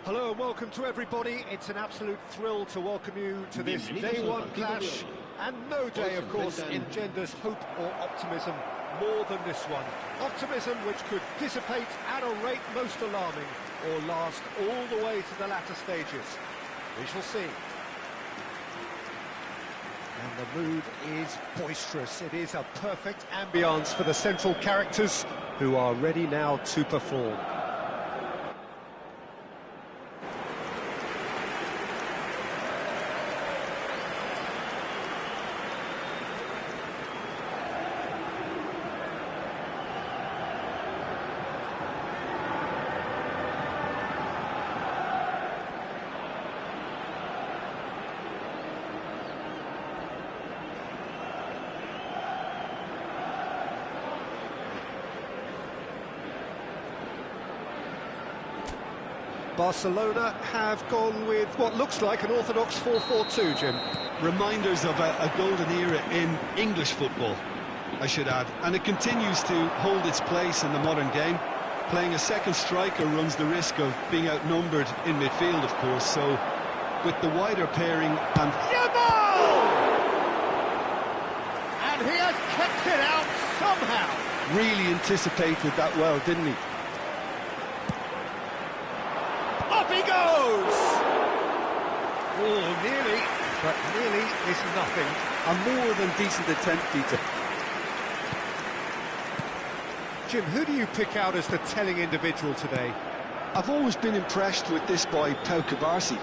Hello and welcome to everybody. It's an absolute thrill to welcome you to this day one clash, and no day, of course, engenders hope or optimism more than this one. Optimism which could dissipate at a rate most alarming, or last all the way to the latter stages. We shall see. And the mood is boisterous. It is a perfect ambience for the central characters, who are ready now to perform. Barcelona have gone with what looks like an orthodox 4-4-2, Jim. Reminders of a golden era in English football, I should add. And it continues to hold its place in the modern game. Playing a second striker runs the risk of being outnumbered in midfield, of course. So, with the wider pairing and... And he has kept it out somehow. Really anticipated that well, didn't he? Up he goes! Oh, nearly, but nearly is nothing. A more than decent attempt, Peter. Jim, who do you pick out as the telling individual today? I've always been impressed with this boy, Pau Cubarsí.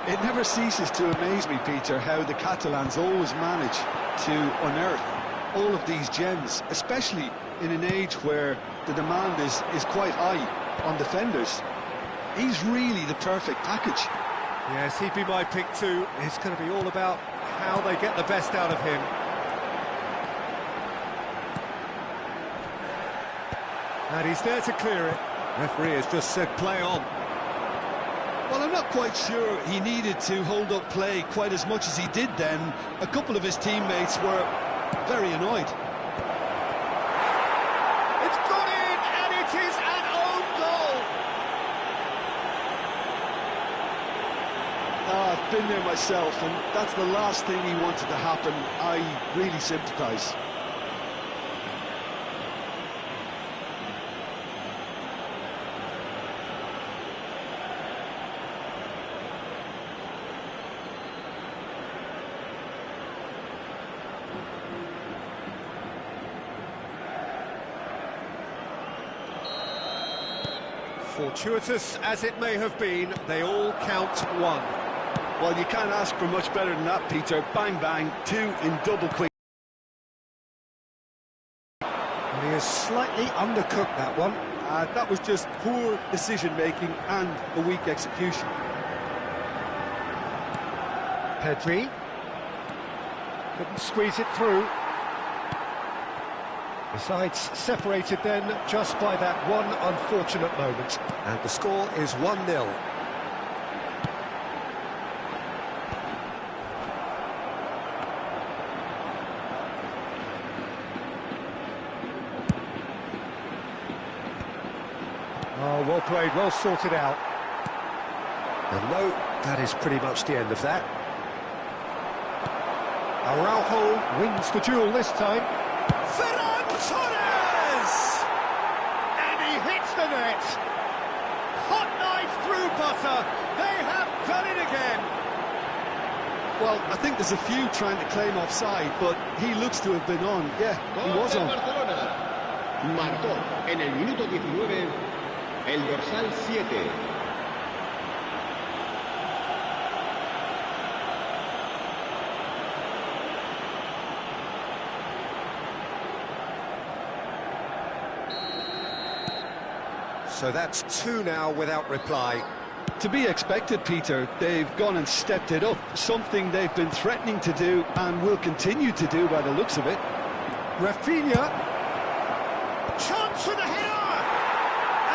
It never ceases to amaze me, Peter, how the Catalans always manage to unearth all of these gems, especially in an age where the demand is quite high on defenders. He's really the perfect package. Yes, he'd be my pick too. It's going to be all about how they get the best out of him. And he's there to clear it. Referee has just said play on. Well, I'm not quite sure he needed to hold up play quite as much as he did then. A couple of his teammates were very annoyed. It's gone in, and it is an own goal. I've been there myself, and that's the last thing he wanted to happen. I really sympathise. Fortuitous as it may have been, they all count one. Well, you can't ask for much better than that, Peter. Bang, bang, two in double quick. And he has slightly undercooked that one. That was just poor decision-making and a weak execution. Pedri. Couldn't squeeze it through. The sides separated then just by that one unfortunate moment. And the score is 1-0. Oh, well played, well sorted out. And no, that is pretty much the end of that. Araujo wins the duel this time. Ferran Torres! And he hits the net. Hot knife through butter. They have done it again. Well, I think there's a few trying to claim offside, but he looks to have been on. Yeah, he was on. Marcó en el minuto 19 el dorsal 7. So that's two now without reply. To be expected, Peter. They've gone and stepped it up, something they've been threatening to do and will continue to do by the looks of it. Rafinha. Chance for the header!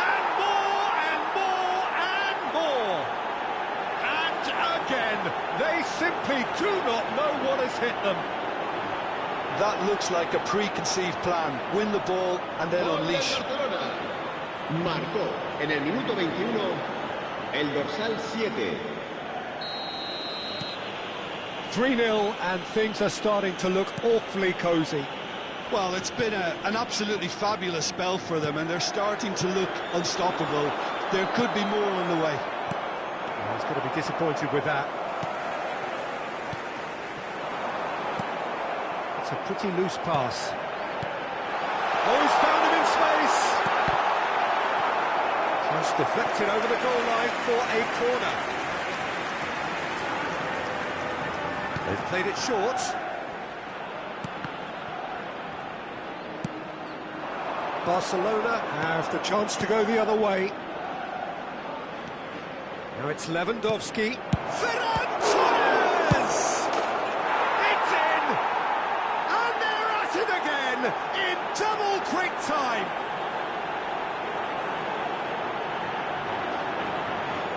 And more, and more, and more! And again, they simply do not know what has hit them. That looks like a preconceived plan. Win the ball and then unleash. Marcó en el minuto 21 el dorsal 7. 3-0 and things are starting to look awfully cosy. Well, it's been an absolutely fabulous spell for them, and they're starting to look unstoppable. There could be more on the way. Well, he's going to be disappointed with that. It's a pretty loose pass. Oh, he's found him in space! Just deflected over the goal line for a corner. They've played it short. Barcelona have the chance to go the other way. Now it's Lewandowski. Ferran Torres! It's in! And they're at it again in double quick time.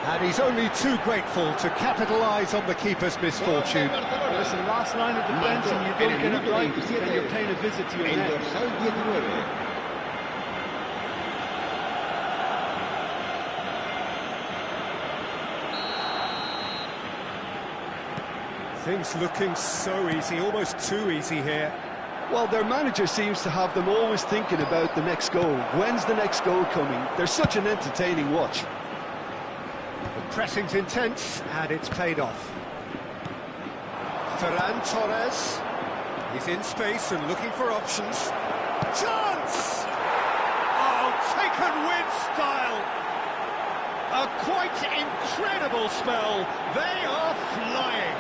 And he's only too grateful to capitalise on the keeper's misfortune. It's the last line of defence and you don't get it right, then you're paying a visit to your El net. dorsal 19. Things looking so easy, almost too easy here. Well, their manager seems to have them always thinking about the next goal. When's the next goal coming? They're such an entertaining watch. The pressing's intense, and it's paid off. Ferran Torres. He's in space and looking for options. Chance! Oh, taken with style! A quite incredible spell. They are flying.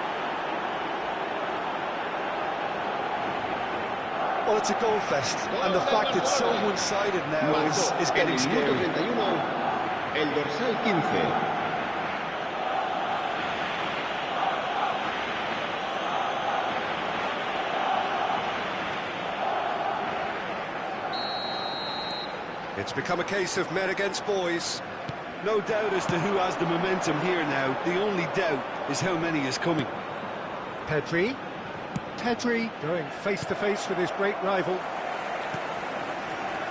Well, it's a goal fest, and the fact it's so one-sided now is getting scary. El dorsal 15. It's become a case of men against boys. No doubt as to who has the momentum here now. The only doubt is how many is coming. Pedri going face-to-face with his great rival.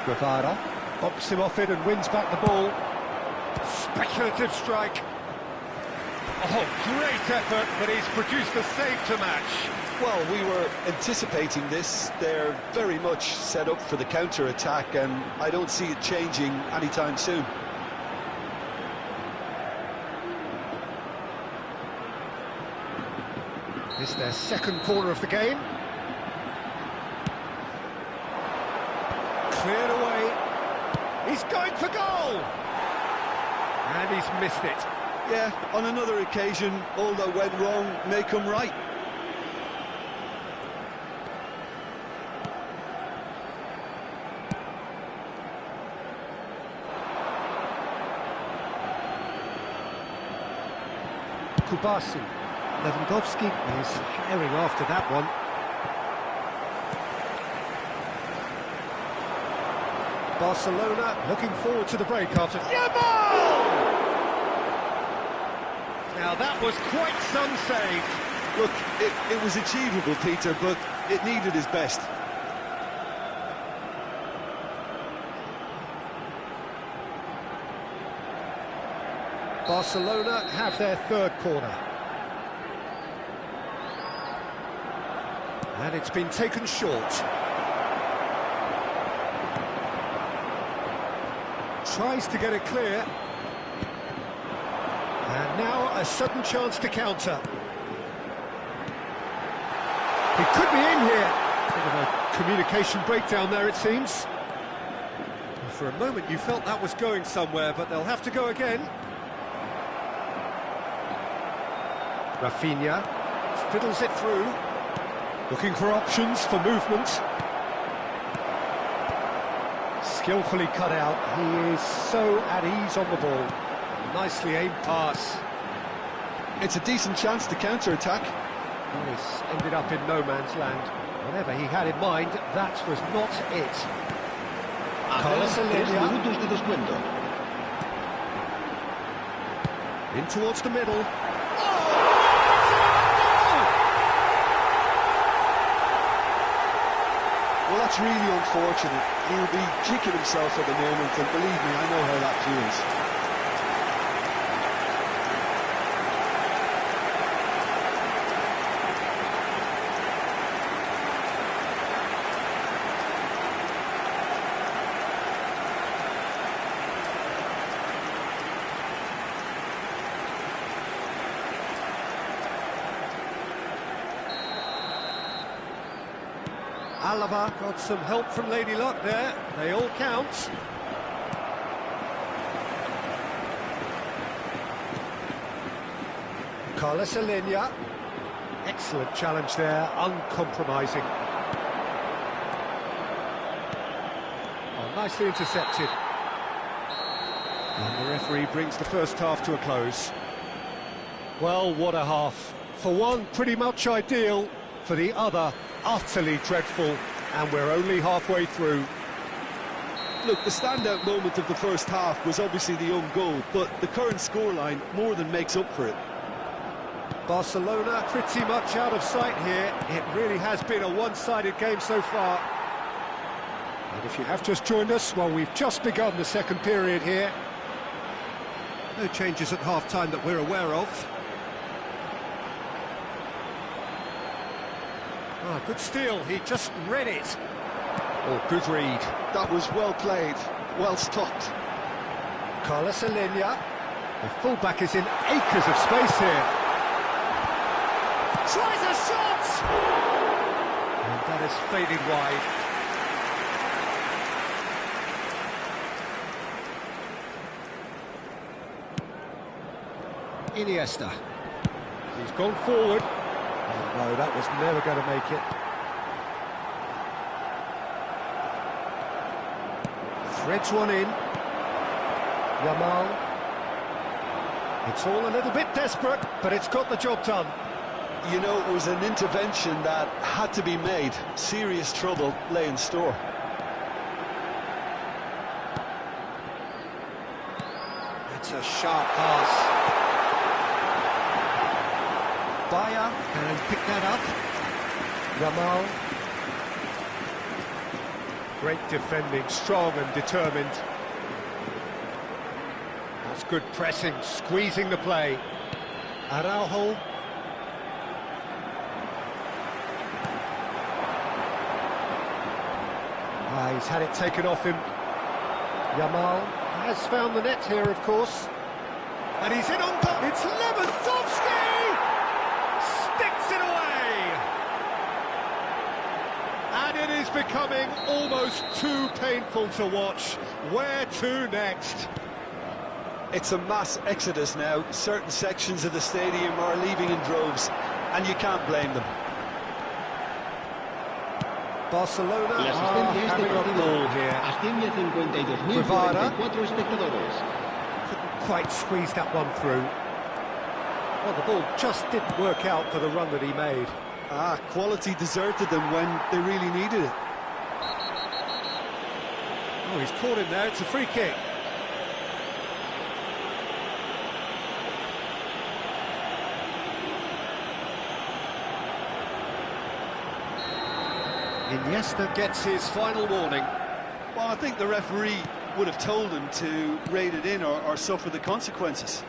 Guevara bops him off it and wins back the ball. Speculative strike. Oh, great effort, but he's produced a save to match. Well, we were anticipating this. They're very much set up for the counter-attack, and I don't see it changing anytime soon. This is their second corner of the game. Cleared away. He's going for goal! And he's missed it. Yeah, on another occasion, all that went wrong may come right. Kubasi. Lewandowski is herring after that one. Barcelona looking forward to the break after... Yamal! Now that was quite some save. Look, it was achievable, Peter, but it needed his best. Barcelona have their third corner. And it's been taken short. Tries to get it clear. And now a sudden chance to counter. He could be in here. Bit of a communication breakdown there, it seems. For a moment you felt that was going somewhere, but they'll have to go again. Rafinha fiddles it through. Looking for options for movement. Skillfully cut out. He is so at ease on the ball. Nicely aimed pass. It's a decent chance to counter-attack. This ended up in no man's land. Whatever he had in mind, that was not it. Apenas 3 minutos de descuento. In towards the middle. Well, that's really unfortunate. He'll be kicking himself at the moment, and believe me, I know how that feels. Alava got some help from Lady Luck there. They all count. Carlos Alenia. Excellent challenge there, uncompromising. Oh, nicely intercepted. And the referee brings the first half to a close. Well, what a half. For one, pretty much ideal. For the other, utterly dreadful. And we're only halfway through. Look, the standout moment of the first half was obviously the own goal, but the current scoreline more than makes up for it. Barcelona pretty much out of sight here. It really has been a one-sided game so far. And if you have just joined us, well, we've just begun the second period here. No changes at half-time that we're aware of. Ah, good steal, he just read it. Oh, good read. That was well played, well stopped. Carlos Alenia. The fullback is in acres of space here. Tries a shot! And that is faded wide. Iniesta. He's gone forward. Oh, no, that was never going to make it. Threads one in. Yamal. It's all a little bit desperate, but it's got the job done. You know, it was an intervention that had to be made. Serious trouble lay in store. It's a sharp pass. Bayer can pick that up. Yamal. Great defending, strong and determined. That's good pressing, squeezing the play. Araujo. He's had it taken off him. Yamal has found the net here, of course. And he's in on goal. It's Lewandowski! Sticks it away! And it is becoming almost too painful to watch. Where to next? It's a mass exodus now. Certain sections of the stadium are leaving in droves, and you can't blame them. Barcelona La are asistencia a este having a partido ball here. asciende a 52.044 espectadores. Couldn't quite squeeze that one through. Well, the ball just didn't work out for the run that he made. Quality deserted them when they really needed it. Oh, he's caught him there. It's a free kick. Iniesta gets his final warning. Well, I think the referee would have told him to rate it in or suffer the consequences.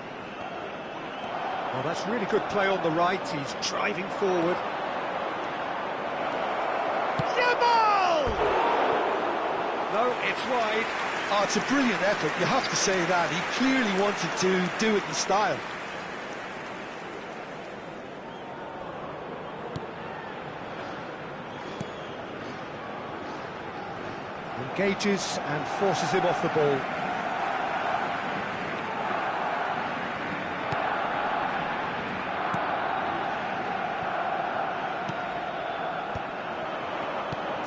Well, that's really good play on the right. He's driving forward. Yamal! No, it's wide. Oh, it's a brilliant effort, you have to say that. He clearly wanted to do it in style. Engages and forces him off the ball.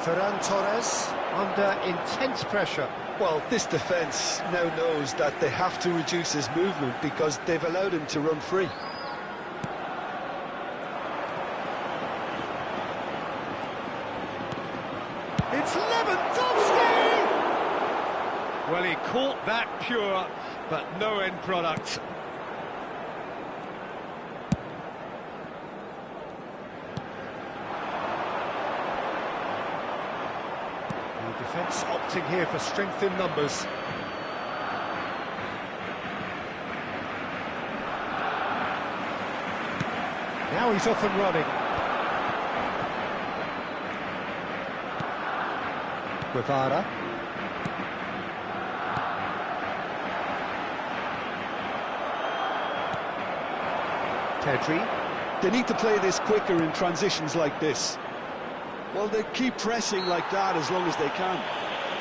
Ferran Torres under intense pressure. Well, this defence now knows that they have to reduce his movement because they've allowed him to run free. It's Lewandowski! Well, he caught that pure, but no end product. The defence opting here for strength in numbers. Now he's off and running. Guevara. Pedri. They need to play this quicker in transitions like this. Well, they keep pressing like that as long as they can.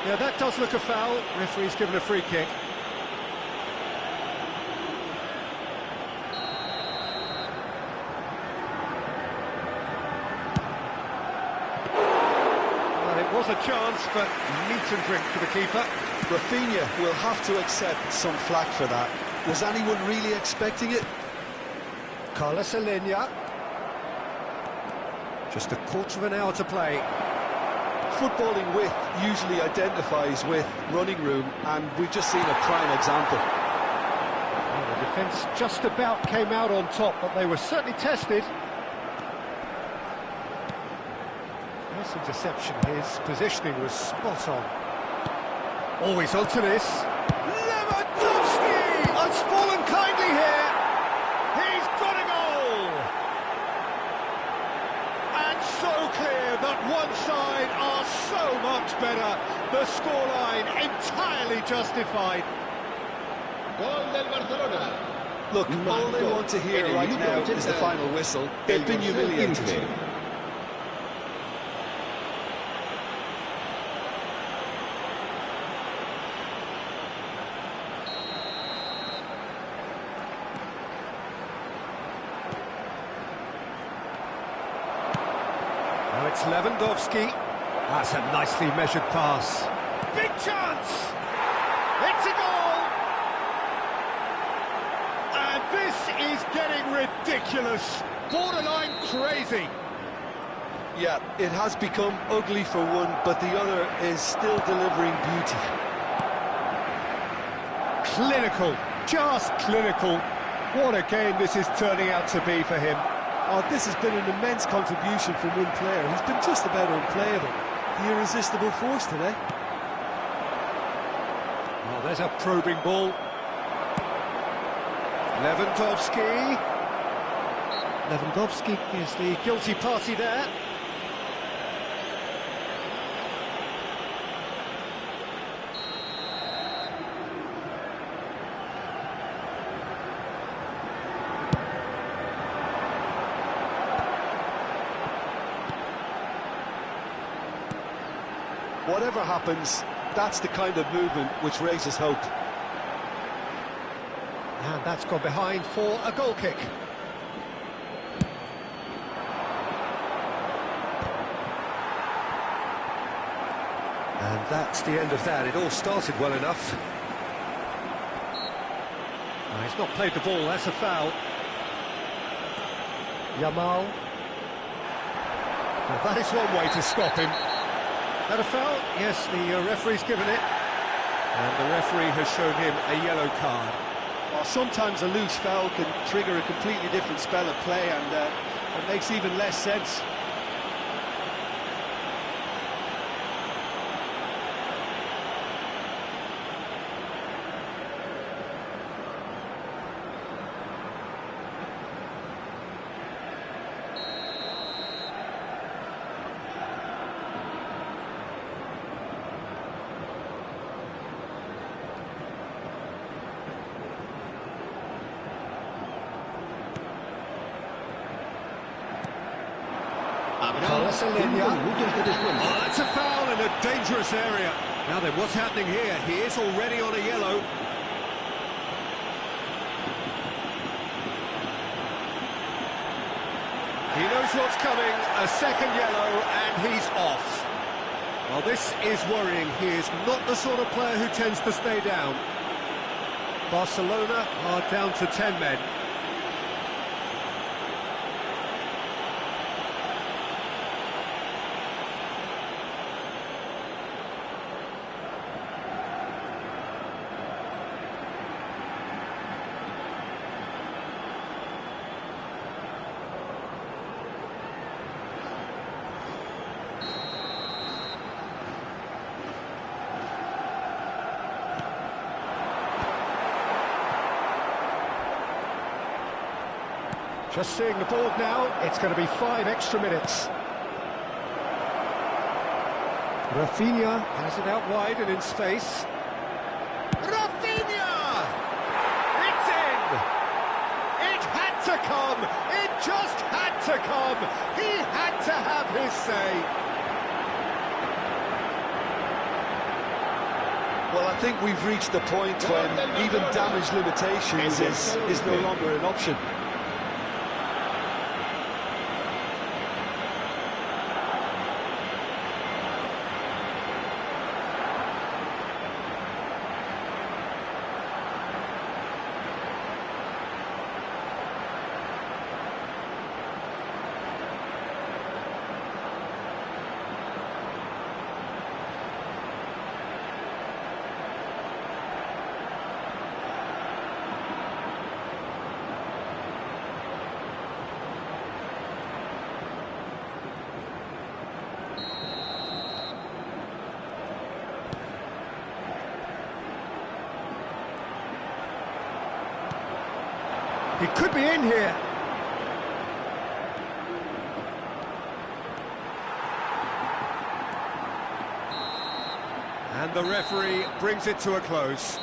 Yeah, that does look a foul. Referee's given a free kick. Well, it was a chance, but meat and drink for the keeper. Rafinha will have to accept some flack for that. Was anyone really expecting it? Carlos Alenia. Just a quarter of an hour to play. Footballing width usually identifies with running room, and we've just seen a prime example. Well, the defence just about came out on top, but they were certainly tested. Nice interception. His positioning was spot on. Always onto this. Lewandowski! It's fallen kindly here. He's got a goal! And so clear that one side are so much better. The scoreline entirely justified. Gol del Barcelona. Look, all they want to hear right now is the final whistle. They've been humiliated. Now it's Lewandowski. That's a nicely measured pass. Big chance! It's a goal! And this is getting ridiculous. Borderline crazy. Yeah, it has become ugly for one, but the other is still delivering beauty. Clinical, just clinical. What a game this is turning out to be for him. Oh, this has been an immense contribution from one player. He's been just about unplayable. The irresistible force today. Oh, there's a probing ball. Lewandowski. Lewandowski is the guilty party there. Whatever happens, that's the kind of movement which raises hope. And that's gone behind for a goal kick. And that's the end of that. It all started well enough. Oh, he's not played the ball, that's a foul. Yamal. Well, that is one way to stop him. That a foul? Yes, the referee's given it. And the referee has shown him a yellow card. Well, sometimes a loose foul can trigger a completely different spell of play, and it makes even less sense. Carlos Alenia. Oh, that's a foul in a dangerous area. Now then, what's happening here? He is already on a yellow. He knows what's coming. A second yellow, and he's off. Well, this is worrying. He is not the sort of player who tends to stay down. Barcelona are down to 10 men. Just seeing the board now, it's going to be 5 extra minutes. Rafinha has it out wide and in space. Rafinha! It's in! It had to come! It just had to come! He had to have his say! Well, I think we've reached the point when even damage limitations is no longer an option. He could be in here. And the referee brings it to a close.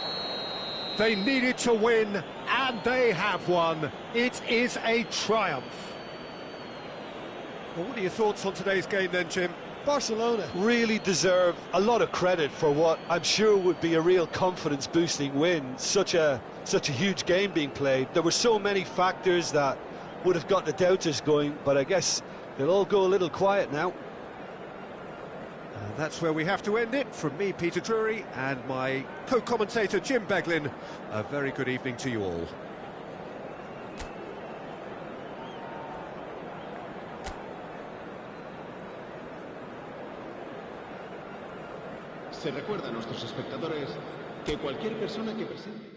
They needed to win, and they have won. It is a triumph. Well, what are your thoughts on today's game then, Jim? Barcelona really deserve a lot of credit for what I'm sure would be a real confidence-boosting win. Such a huge game being played. There were so many factors that would have got the doubters going, but I guess they'll all go a little quiet now. And that's where we have to end it. From me, Peter Drury, and my co-commentator, Jim Beglin, a very good evening to you all. Se recuerda a nuestros espectadores que cualquier persona que presente...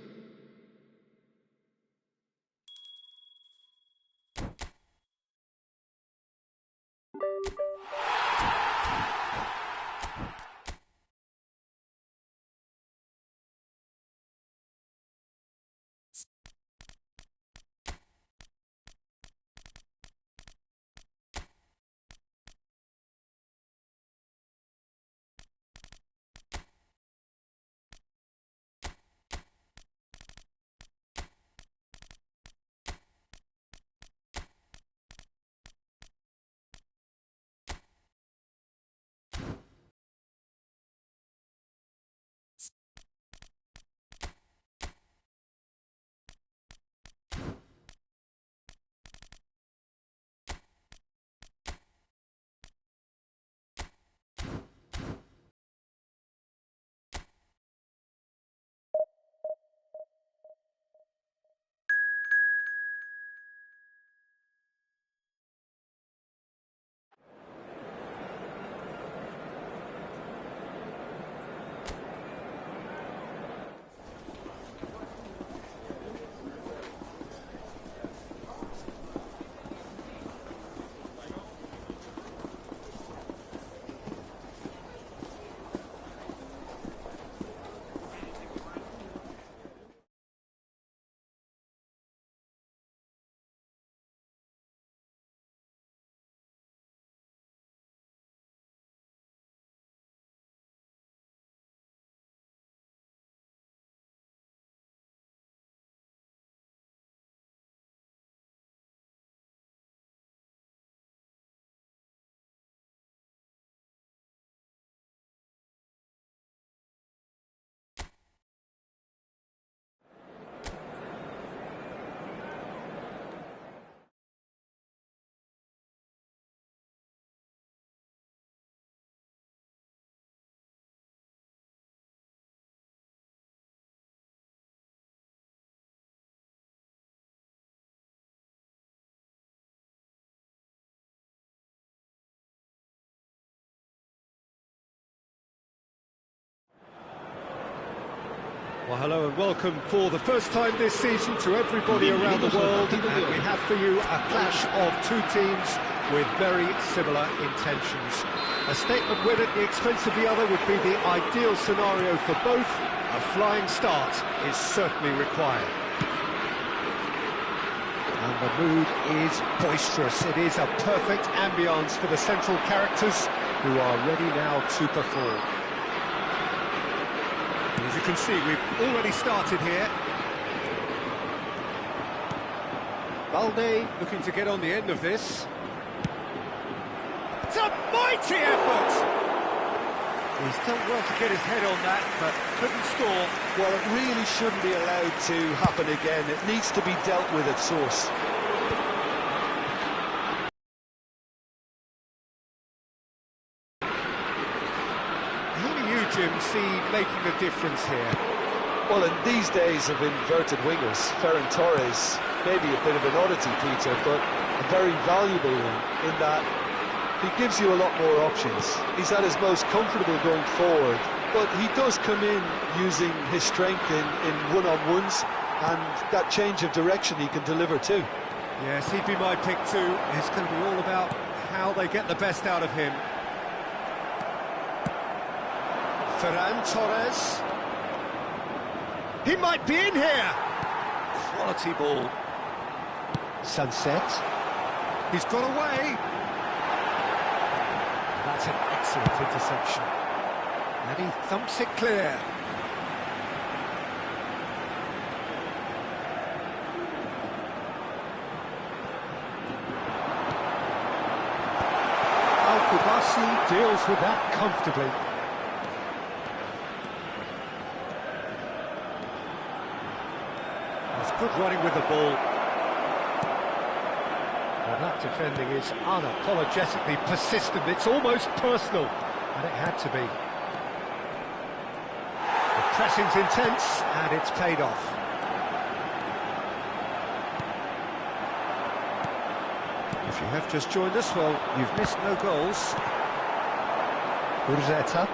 Well, hello and welcome for the first time this season to everybody around the world, and we have for you a clash of two teams with very similar intentions. A statement win at the expense of the other would be the ideal scenario for both. A flying start is certainly required. And the mood is boisterous. It is a perfect ambience for the central characters who are ready now to perform. As you can see, we've already started here. Balde looking to get on the end of this. It's a mighty effort! He's done well to get his head on that, but couldn't score. Well, it really shouldn't be allowed to happen again. It needs to be dealt with at source. Who do you, Jim, see making a difference here? Well, in these days of inverted wingers, Ferran Torres may be a bit of an oddity, Peter, but a very valuable one in that he gives you a lot more options. He's at his most comfortable going forward, but he does come in using his strength in one-on-ones, and that change of direction he can deliver too. Yes, he'd be my pick too. It's going to be all about how they get the best out of him. Ferran Torres. He might be in here. Quality ball. Sunset. He's got away. That's an excellent interception. And he thumps it clear. Al-Kubasi deals with that comfortably. That's good running with the ball. Well, that defending is unapologetically persistent. It's almost personal, and it had to be. The pressing's intense, and it's paid off. If you have just joined us, well, you've missed no goals. Urzeta.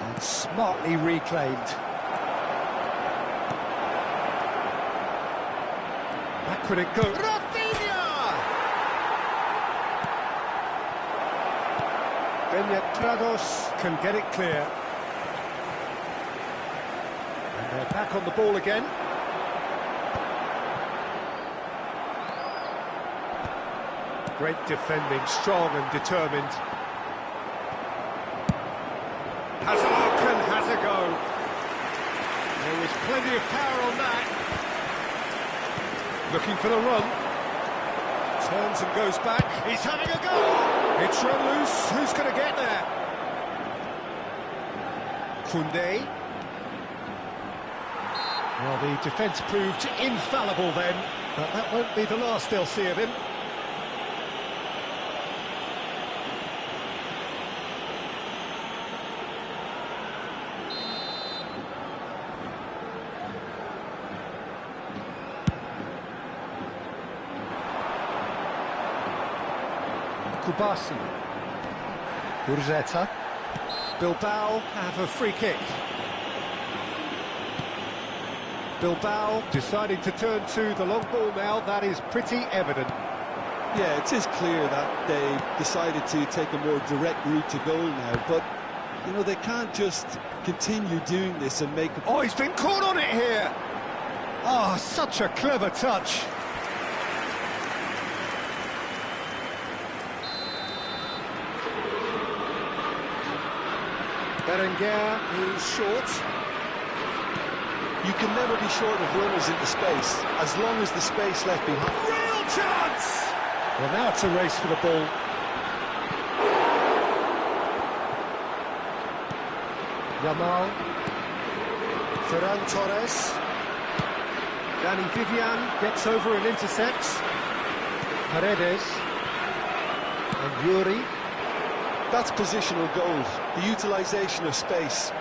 And smartly reclaimed. Back could it go? Rafinha! Beñat can get it clear. And they're back on the ball again. Great defending, strong and determined. Hazeloken has a go. There was plenty of power on that. Looking for the run. Turns and goes back. He's having a go. It's run loose. Who's going to get there? Koundé. Well, the defence proved infallible then, but that won't be the last they'll see of him. Kubasi. Urzeta. Bilbao have a free kick. Bilbao deciding to turn to the long ball now. That is pretty evident. Yeah, it is clear that they've decided to take a more direct route to goal now, but, you know, they can't just continue doing this and make... Oh, he's been caught on it here! Oh, such a clever touch. Berenguer, who's short. You can never be short of runners into space, as long as the space left behind. Real chance! Well, now it's a race for the ball. Yamal. Ferran Torres. Dani Vivian gets over and intercepts. Paredes. And Yuri. That's positional goal, the utilisation of space.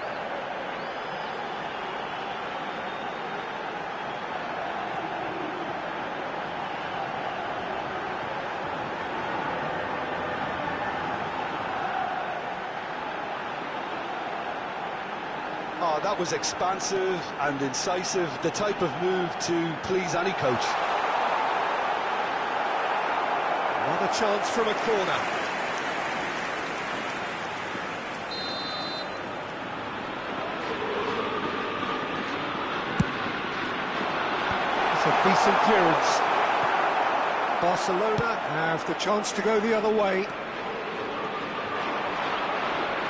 Oh, that was expansive and incisive, the type of move to please any coach. Another chance from a corner. It's a decent clearance. Barcelona have the chance to go the other way.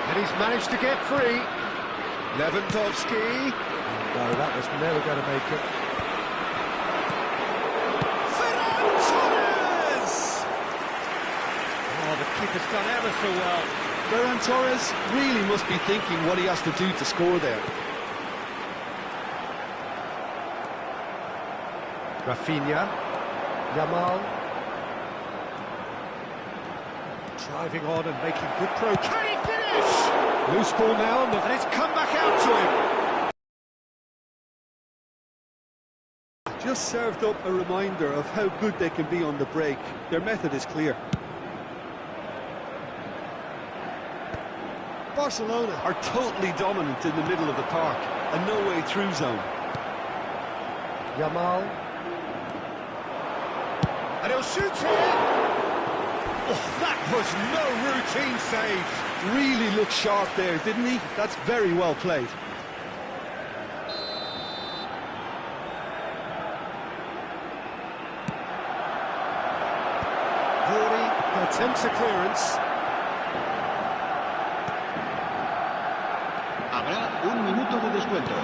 And he's managed to get free. Lewandowski. No, that was never going to make it. Ferran Torres! Oh, the keeper's done ever so well. Ferran Torres really must be thinking what he has to do to score there. Rafinha, Yamal, driving on and making good progress. Can he finish? Loose ball now, and it's come back out to him. Just served up a reminder of how good they can be on the break. Their method is clear. Barcelona are totally dominant in the middle of the park, a no-way through zone. Yamal. And he'll shoot here. Oh, that was no routine save. Really looked sharp there, didn't he? That's very well played. Rory attempts a clearance. Habrá un minuto de descuento.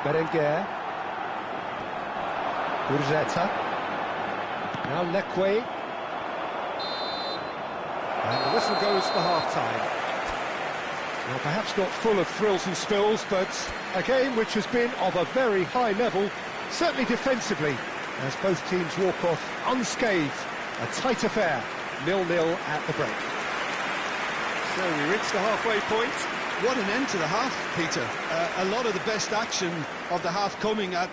Berenguer. Gurzetta. Now Leque. And the whistle goes for half-time. Well, perhaps not full of thrills and spills, but a game which has been of a very high level, certainly defensively, as both teams walk off unscathed. A tight affair, 0-0 at the break. So we reach the halfway point. What an end to the half, Peter. A lot of the best action of the half coming at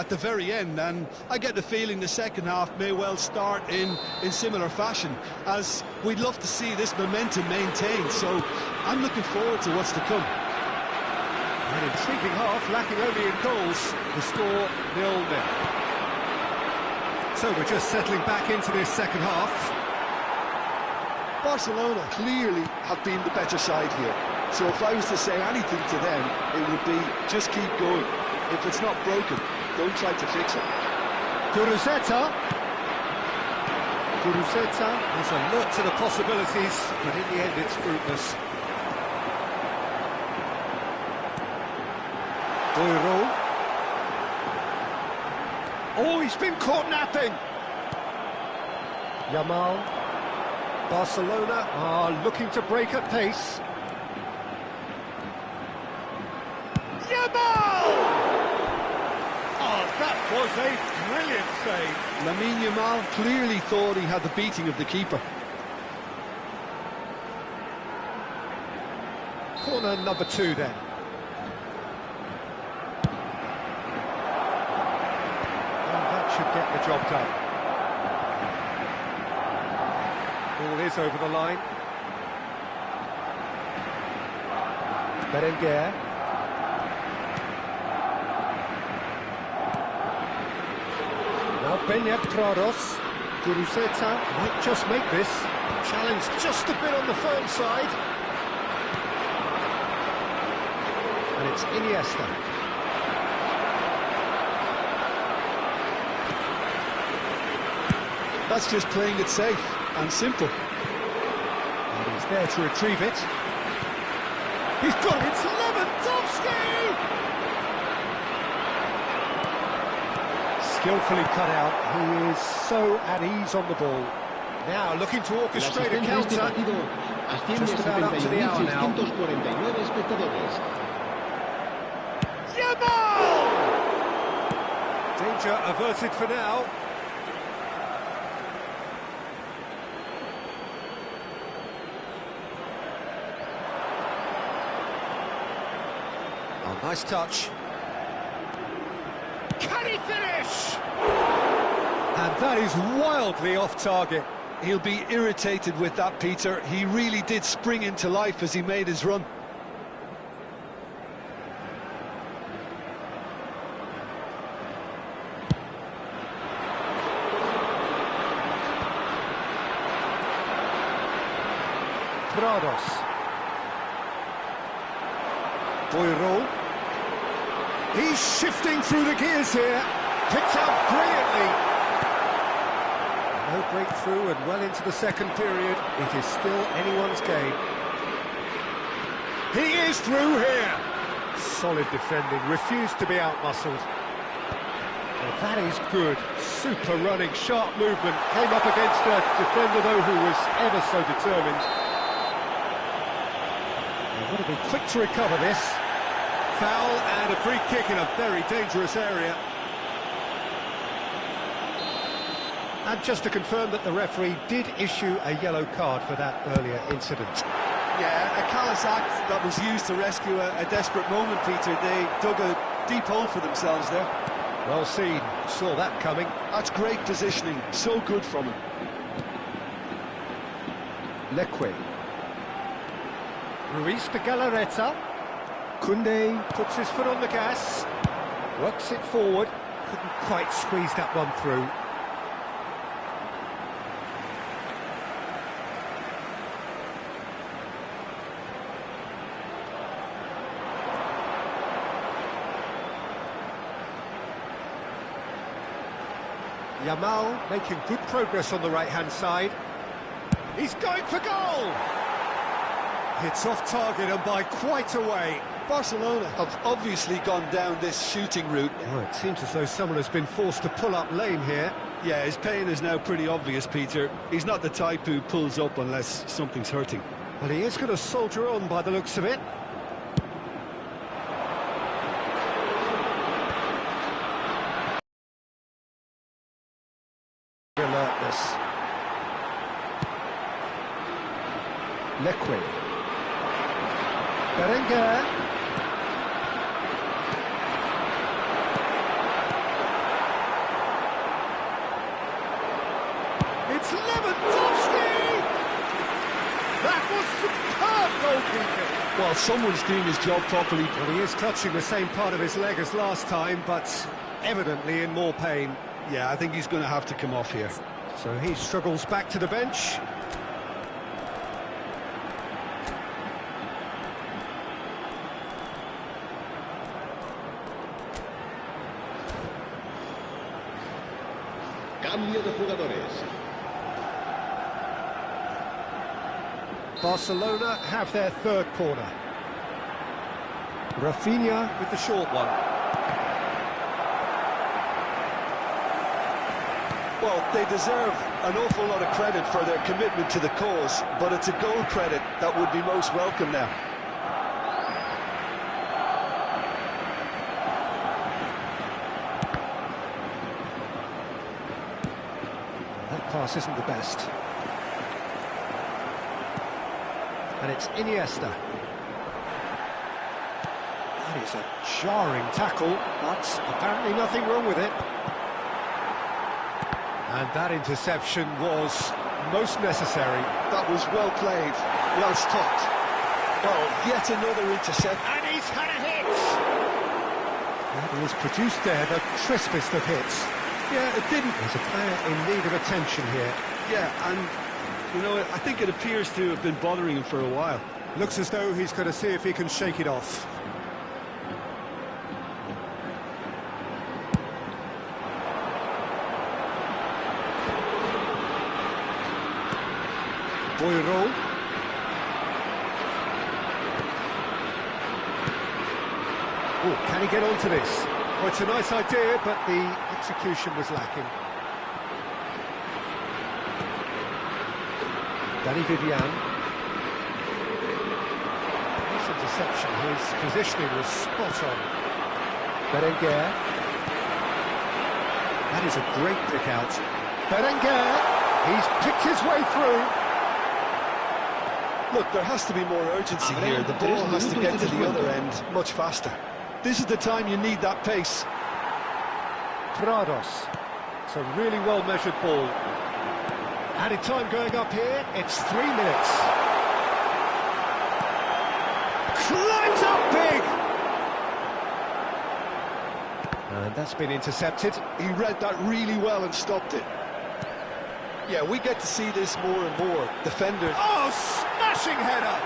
the very end, and I get the feeling the second half may well start in similar fashion, as we'd love to see this momentum maintained, so I'm looking forward to what's to come. An intriguing half, lacking only in goals. The score 0-0. So we're just settling back into this second half. Barcelona clearly have been the better side here, so if I was to say anything to them, it would be just keep going. If it's not broken, don't try to fix it. Gurzetta is alert to the possibilities, but in the end it's fruitless. Boiro. Oh, he's been caught napping. Yamal. Barcelona are looking to break at pace. Yamal! Oh, that was a brilliant save. Lamine Yamal clearly thought he had the beating of the keeper. Corner number 2 then. And that should get the job done. Ball is over the line. Berenguer. Now Beñat-Prados. Gurzetta might just make this. Challenge just a bit on the firm side. And it's Iniesta. That's just playing it safe and simple. And he's there to retrieve it. He's got it, it's Lewandowski! Skillfully cut out, he is so at ease on the ball. Now looking to orchestrate a counter. Just about up to the hour now. Yamal! Danger averted for now. Oh, nice touch. Can he finish? And that is wildly off target. He'll be irritated with that, Peter. He really did spring into life as he made his run. Prados. Boiro. He's shifting through the gears here. Picked out brilliantly. No breakthrough and well into the second period. It is still anyone's game. He is through here. Solid defending, refused to be outmuscled. Well, that is good. Super running, sharp movement. Came up against a defender, though, who was ever so determined. Got to be quick to recover this. Foul and a free kick in a very dangerous area. And just to confirm that the referee did issue a yellow card for that earlier incident. Yeah, a callous act that was used to rescue a desperate moment, Peter. They dug a deep hole for themselves there. Well seen, saw that coming. That's great positioning, so good from him. Leque. Ruiz de Galarreta. Koundé puts his foot on the gas. Works it forward. Couldn't quite squeeze that one through. Yamal making good progress on the right-hand side. He's going for goal! It's off target and by quite a way. Barcelona have obviously gone down this shooting route. Oh, it seems as though someone has been forced to pull up lame here. Yeah, his pain is now pretty obvious, Peter. He's not the type who pulls up unless something's hurting. Well, he is going to soldier on by the looks of it. Alertness. Leque. Berenguer. It's Lewandowski! That was superb goalkeeping. Well, someone's doing his job properly. Well, he is touching the same part of his leg as last time, but evidently in more pain. Yeah, I think he's going to have to come off here. So he struggles back to the bench. Cambio de jugadores. Barcelona have their third corner. Rafinha with the short one. Well, they deserve an awful lot of credit for their commitment to the cause, but it's a goal credit that would be most welcome now. That pass isn't the best. And it's Iniesta. That is a jarring tackle, but apparently nothing wrong with it. And that interception was most necessary. That was well played, well stopped. Well, yet another intercept. And he's had a hit! That was produced there, the crispest of hits. Yeah, it didn't. There's a player in need of attention here. Yeah, and, you know, I think it appears to have been bothering him for a while. Looks as though he's going to see if he can shake it off. Boiro. Oh, can he get onto this? Well, it's a nice idea, but the execution was lacking. Danny Vivian. Nice interception. His positioning was spot on. Berenguer. That is a great pick out. Berenguer. He's picked his way through. Look, there has to be more urgency here. The ball has to get to the other end much faster. This is the time you need that pace. Prados. It's a really well-measured ball. Added time going up here, it's 3 minutes. Climbs up big! And that's been intercepted. He read that really well and stopped it. Yeah, we get to see this more and more. Defenders. Oh, smashing header!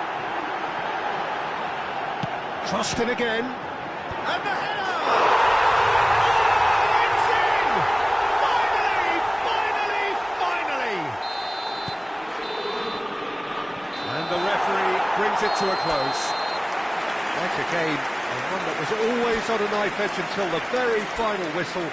Crossed in again. And the header! Oh, it's in! Finally, finally, finally! And the referee brings it to a close. Like a game, and one that was always on a knife edge until the very final whistle.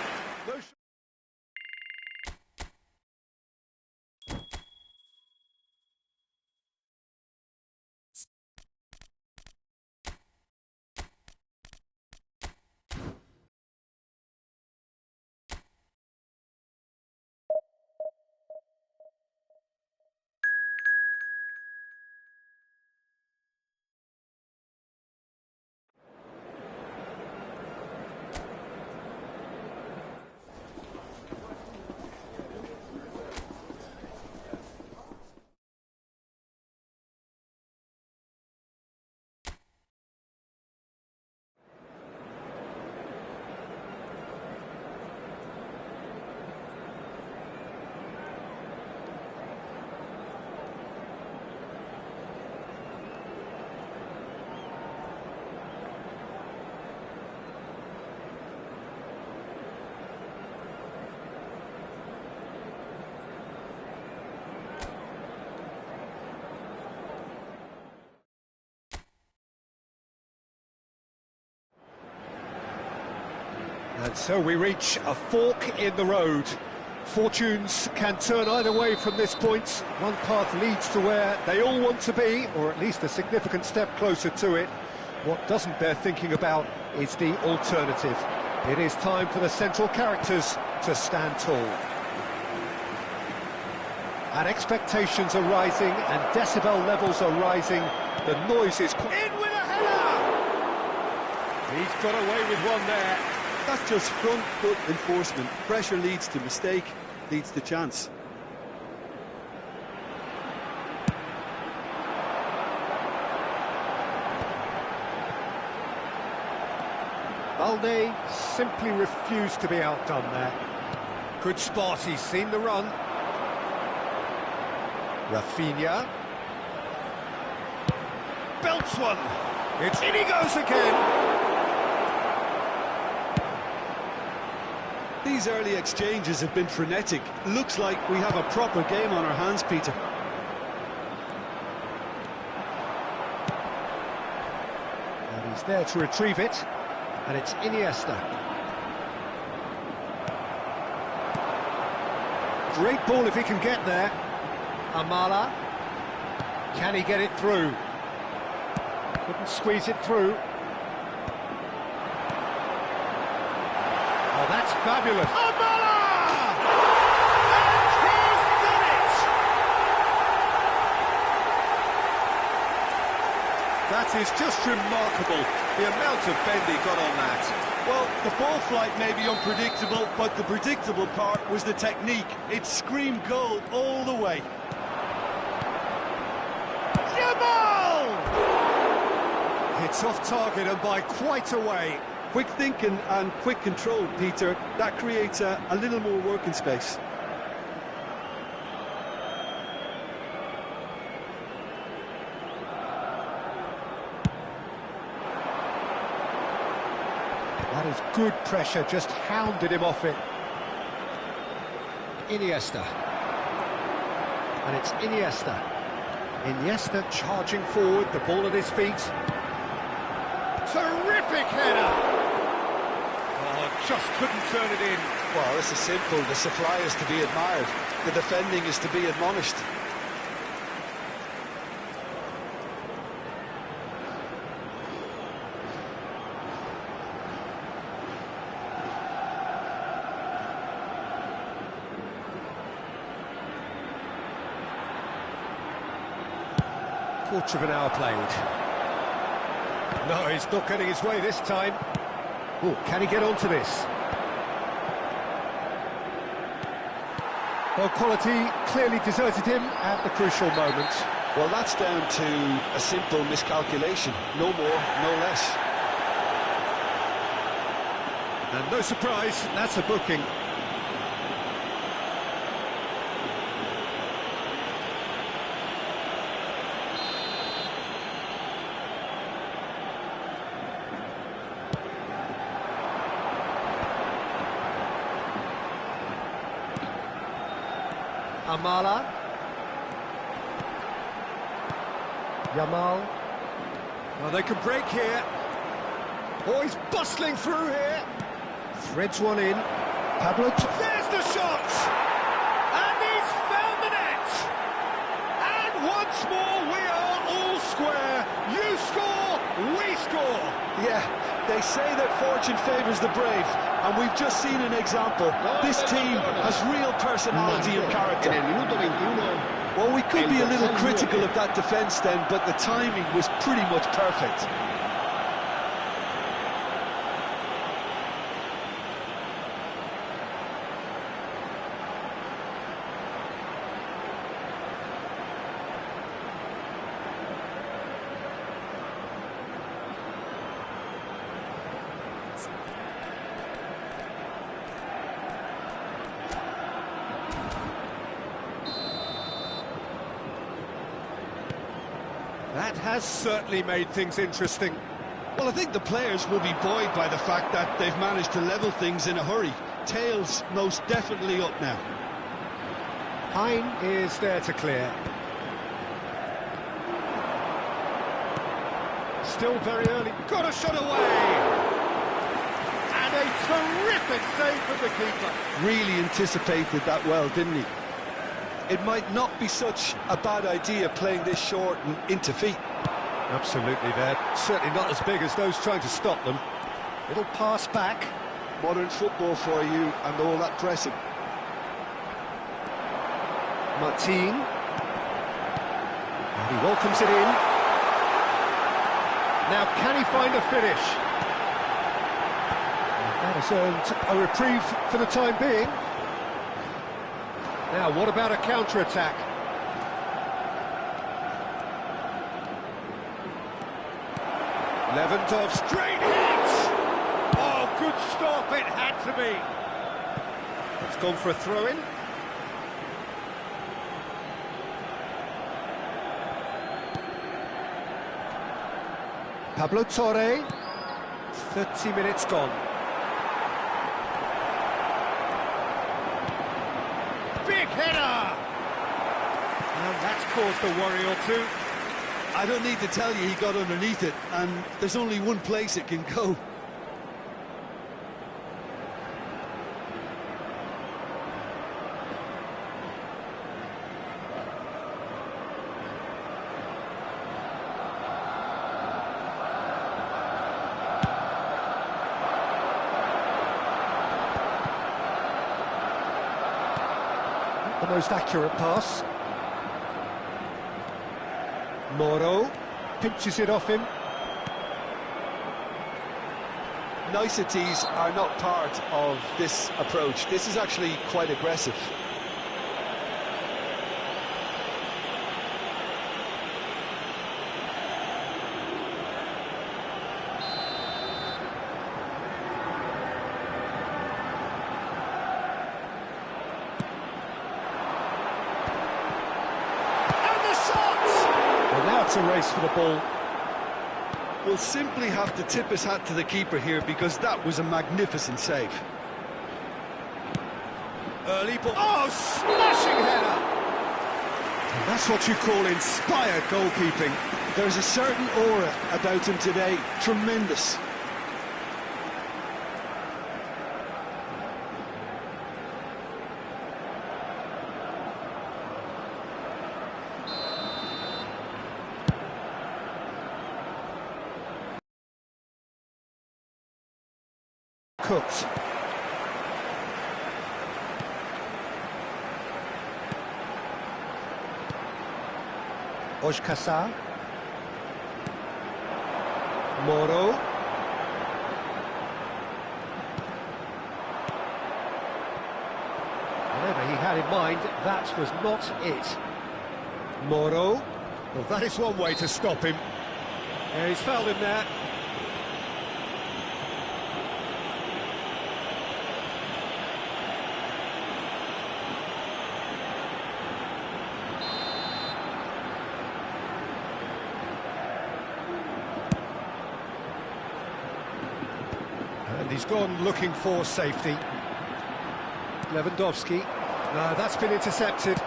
So we reach a fork in the road. Fortunes can turn either way from this point. One path leads to where they all want to be, or at least a significant step closer to it. What doesn't bear thinking about is the alternative. It is time for the central characters to stand tall. And expectations are rising, and decibel levels are rising. The noise is... In with a header! He's got away with one there. That's just front foot enforcement. Pressure leads to mistake, leads to chance. Balde simply refused to be outdone there. Good spot, he's seen the run. Rafinha. Belts one. It's in he goes again. These early exchanges have been frenetic. Looks like we have a proper game on our hands, Peter. And he's there to retrieve it. And it's Iniesta. Great ball if he can get there. Amala. Can he get it through? Couldn't squeeze it through. Oh, that's fabulous. Amala! And he's done it! That is just remarkable, the amount of bend he got on that. Well, the ball flight may be unpredictable, but the predictable part was the technique. It screamed goal all the way. It's off target and by quite a way. Quick thinking and quick control, Peter. That creates a little more working space. That is good pressure, just hounded him off it. Iniesta. And it's Iniesta. Iniesta charging forward, the ball at his feet. Terrific header! Oh, just couldn't turn it in. Well, this is simple. The supply is to be admired. The defending is to be admonished. Quarter of an hour played. No, he's not getting his way this time. Oh, can he get onto this? Well, quality clearly deserted him at the crucial moment. Well, that's down to a simple miscalculation. No more, no less. And no surprise, that's a booking. Amala. Yamal. Oh, they can break here. Oh, he's bustling through here. Threads one in. Pablo. There's the shot! And he's found the net! And once more we are all square. You score, we score. Yeah, they say that fortune favours the brave, and we've just seen an example. This team has real personality and character. Well, we could be a little critical of that defence then, but the timing was pretty much perfect. That has certainly made things interesting. Well, I think the players will be buoyed by the fact that they've managed to level things in a hurry. Tails most definitely up now. Hein is there to clear. Still very early. Got a shot away! And A terrific save from the keeper. Really anticipated that well, didn't he? It might not be such a bad idea playing this short and into feet. Absolutely, they're certainly not as big as those trying to stop them. It'll pass back. Modern football for you and all that pressing. Martin. And he welcomes it in. Now, can he find a finish? That has earned a reprieve for the time being. Now, what about a counter-attack? Lewandowski, straight hit! Oh, good stop, it had to be. It's gone for a throw-in. Pablo Torre, 30 minutes gone. Big header! And that's caused a worry or two. I don't need to tell you he got underneath it, and there's only one place it can go. The most accurate pass. Moro pinches it off him. Niceties are not part of this approach. This is actually quite aggressive. It's a race for the ball. We'll simply have to tip his hat to the keeper here because that was a magnificent save. Early ball. Oh, smashing header! And that's what you call inspired goalkeeping. There's a certain aura about him today. Tremendous. Cooked. Ojkasa. Moro. Whatever he had in mind, that was not it. Moro. Well, that is one way to stop him. Yeah, he's fouled him there. And he's gone looking for safety. Lewandowski. No, that's been intercepted. He's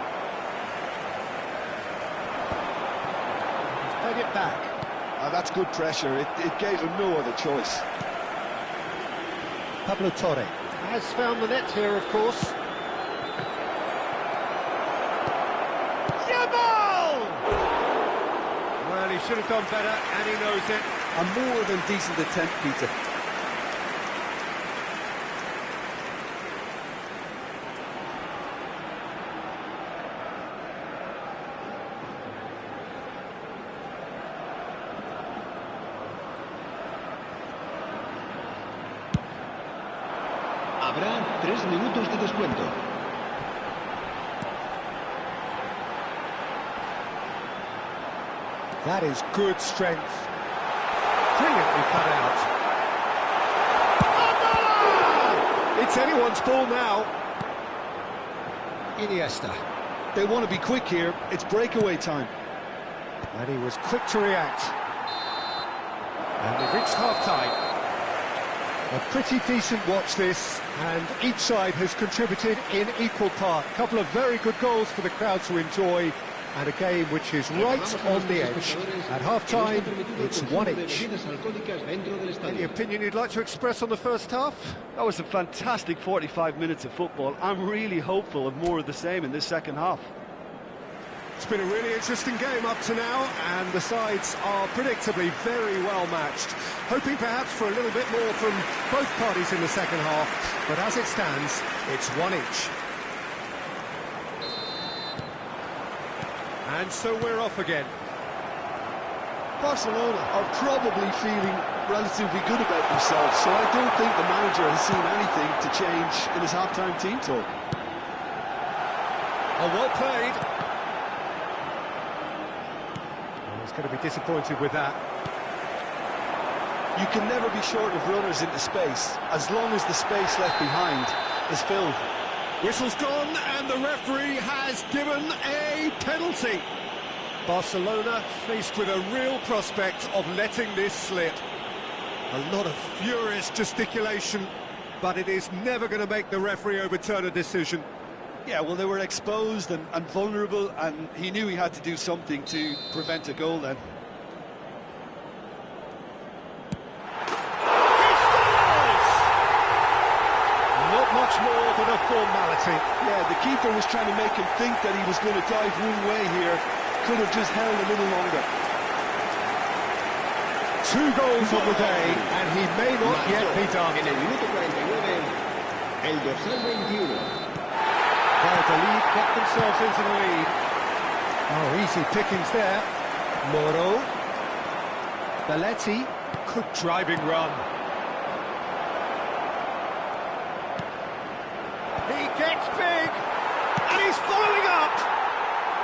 played it back. That's good pressure. It gave him no other choice. Pablo Torre has found the net here, of course. Yamal! Well, he should have done better, and he knows it. A more than decent attempt, Peter. Habrá 3 minutos de descuento. That is good strength. Brilliantly cut out. Oh, no! It's anyone's ball now. Iniesta. They want to be quick here. It's breakaway time. And he was quick to react. And we've reached half-time. A pretty decent watch this, and each side has contributed in equal part. A couple of very good goals for the crowd to enjoy, and a game which is right on the edge. At half-time, it's 1-1. Any opinion you'd like to express on the first half? That was a fantastic 45 minutes of football. I'm really hopeful of more of the same in this second half. It's been a really interesting game up to now, and the sides are predictably very well matched. Hoping perhaps for a little bit more from both parties in the second half, but as it stands, it's 1 each. And so we're off again. Barcelona are probably feeling relatively good about themselves, so I don't think the manager has seen anything to change in his half-time team talk. Oh, well played. He's going to be disappointed with that. You can never be short of runners into space, as long as the space left behind is filled. Whistle's gone, and the referee has given a penalty. Barcelona faced with a real prospect of letting this slip. A lot of furious gesticulation, but it is never going to make the referee overturn a decision. Yeah, well, they were exposed and vulnerable, and he knew he had to do something to prevent a goal then. Not much more than a formality. Yeah, the keeper was trying to make him think that he was going to dive one way here. Could have just held a little longer. 2 goals on the day, and he may not yet be done. En el minuto 49, el dorsal 21. Valladolid get themselves into the lead. Oh, easy pickings there. Moro. Belletti. Good driving run. He gets big, and he's following up.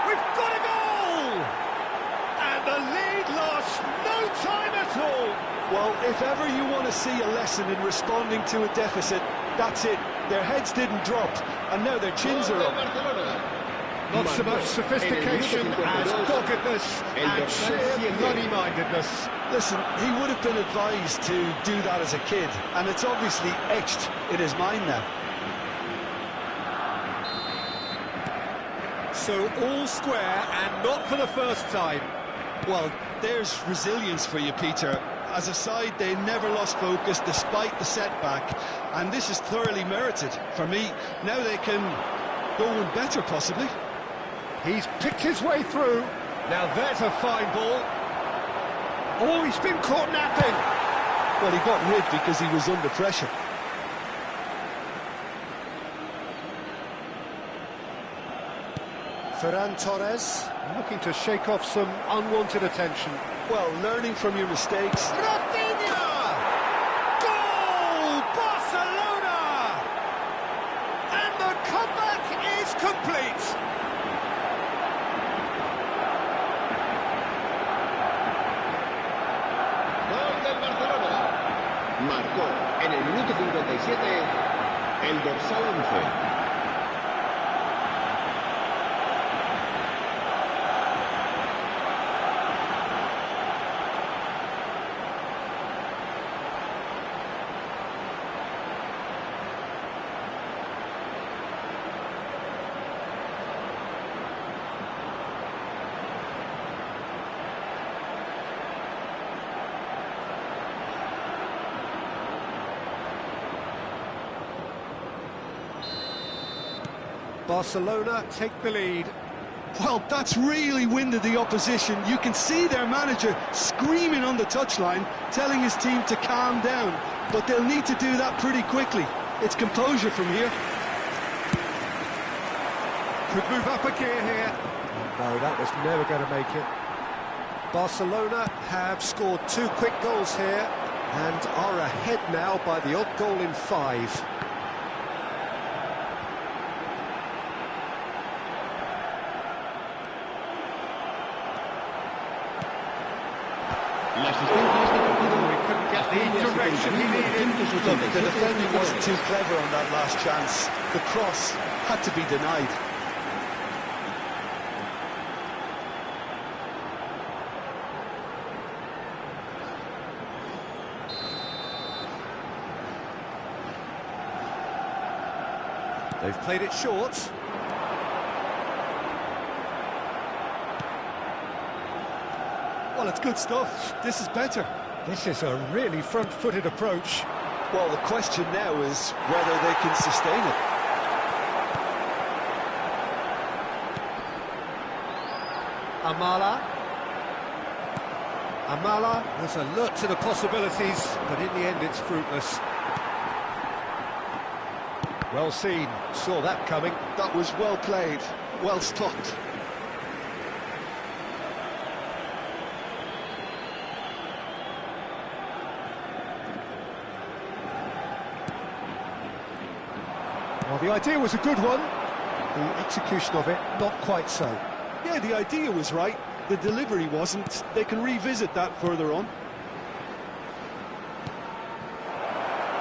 We've got a goal! And the lead lost no time at all. Well, if ever you want to see a lesson in responding to a deficit, that's it. Their heads didn't drop, and now their chins are up. Not so much sophistication as doggedness and sheer bloody-mindedness. Listen, he would have been advised to do that as a kid, and it's obviously etched in his mind now. So all square, and not for the first time. Well, there's resilience for you, Peter. As a side, they never lost focus despite the setback, and this is thoroughly merited. For me, now they can go one better, possibly. He's picked his way through. Now there's a fine ball. Oh, he's been caught napping. Well, he got rid because he was under pressure. Ferran Torres looking to shake off some unwanted attention. Well, learning from your mistakes. Rafinha! Goal! Barcelona! And the comeback is complete. Gol del Barcelona. Marcó en el minuto 57 el dorsal 11. Barcelona take the lead. Well, that's really winded the opposition. You can see their manager screaming on the touchline, telling his team to calm down. But they'll need to do that pretty quickly. It's composure from here. Could move up a gear here. No, that was never going to make it. Barcelona have scored 2 quick goals here and are ahead now by the odd goal in 5. We couldn't get the direction he needed. Look, the defending wasn't too clever on that last chance. The cross had to be denied. They've played it short. Well, it's good stuff. This is better. This is a really front-footed approach. Well, the question now is whether they can sustain it. Amala was alert to the possibilities, but in the end it's fruitless. Well seen, saw that coming. That was well played, well stopped. Well, the idea was a good one. The execution of it, not quite so. Yeah, the idea was right. The delivery wasn't. They can revisit that further on.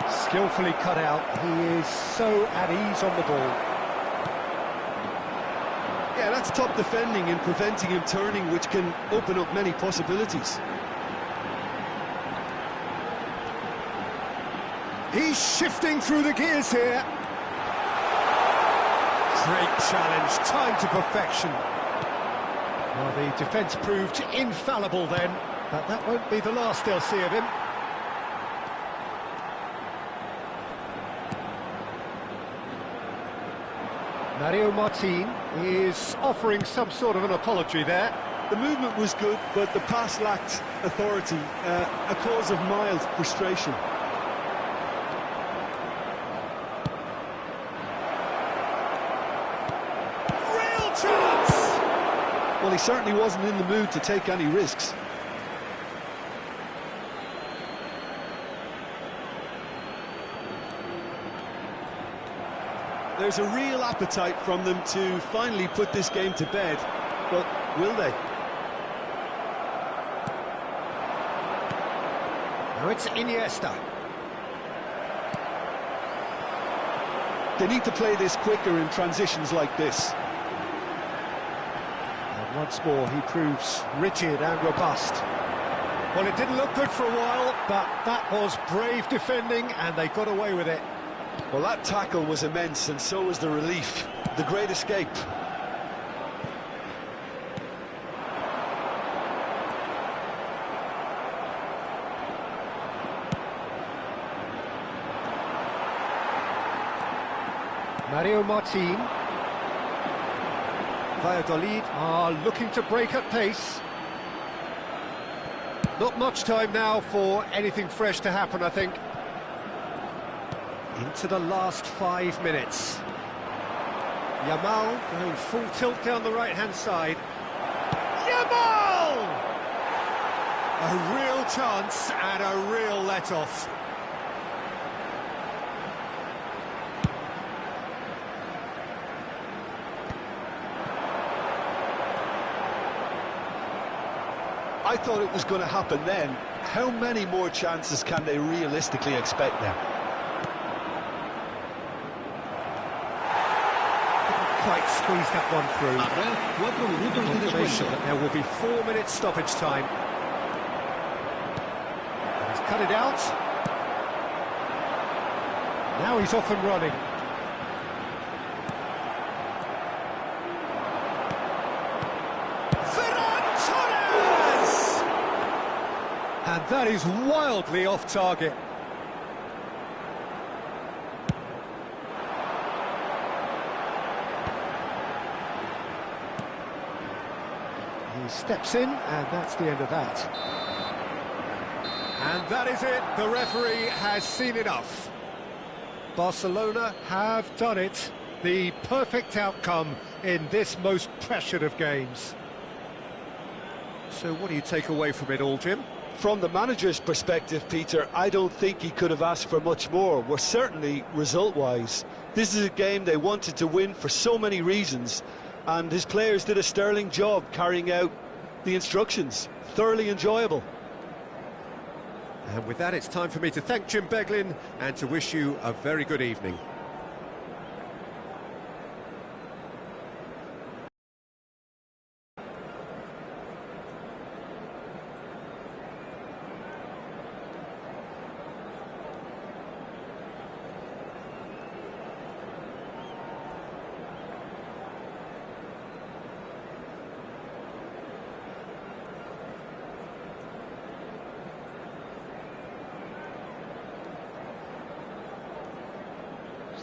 Skillfully cut out. He is so at ease on the ball. Yeah, that's top defending and preventing him turning, which can open up many possibilities. He's shifting through the gears here. Great challenge, time to perfection. Well, the defence proved infallible then, but that won't be the last they'll see of him. Mario Martin is offering some sort of an apology there. The movement was good, but the pass lacked authority, a cause of mild frustration. Real chance! Well, he certainly wasn't in the mood to take any risks. There's a real appetite from them to finally put this game to bed, but will they? Now it's Iniesta. They need to play this quicker in transitions like this. And once more, he proves rigid and robust. Well, it didn't look good for a while, but that was brave defending, and they got away with it. Well, that tackle was immense, and so was the relief. The great escape. Mario Martin. Valladolid are looking to break at pace. Not much time now for anything fresh to happen, I think. Into the last 5 minutes. Yamal going full tilt down the right-hand side. Yamal! A real chance and a real let-off. I thought it was going to happen then. How many more chances can they realistically expect now? Quite squeeze that one through. Habrá 4 minutos de Confirmation descuento. that there will be 4 minutes stoppage time. He's cut it out. Now he's off and running. Ferran Torres! And that is wildly off target. He steps in, and that's the end of that. And that is it. The referee has seen enough. Barcelona have done it. The perfect outcome in this most pressured of games. So what do you take away from it all, Jim? From the manager's perspective, Peter, I don't think he could have asked for much more. Well, certainly result-wise. This is a game they wanted to win for so many reasons, and his players did a sterling job carrying out the instructions. Thoroughly enjoyable. And with that, it's time for me to thank Jim Beglin and to wish you a very good evening.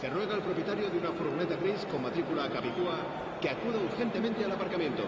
Se ruega al propietario de una furgoneta gris con matrícula capicúa que acuda urgentemente al aparcamiento.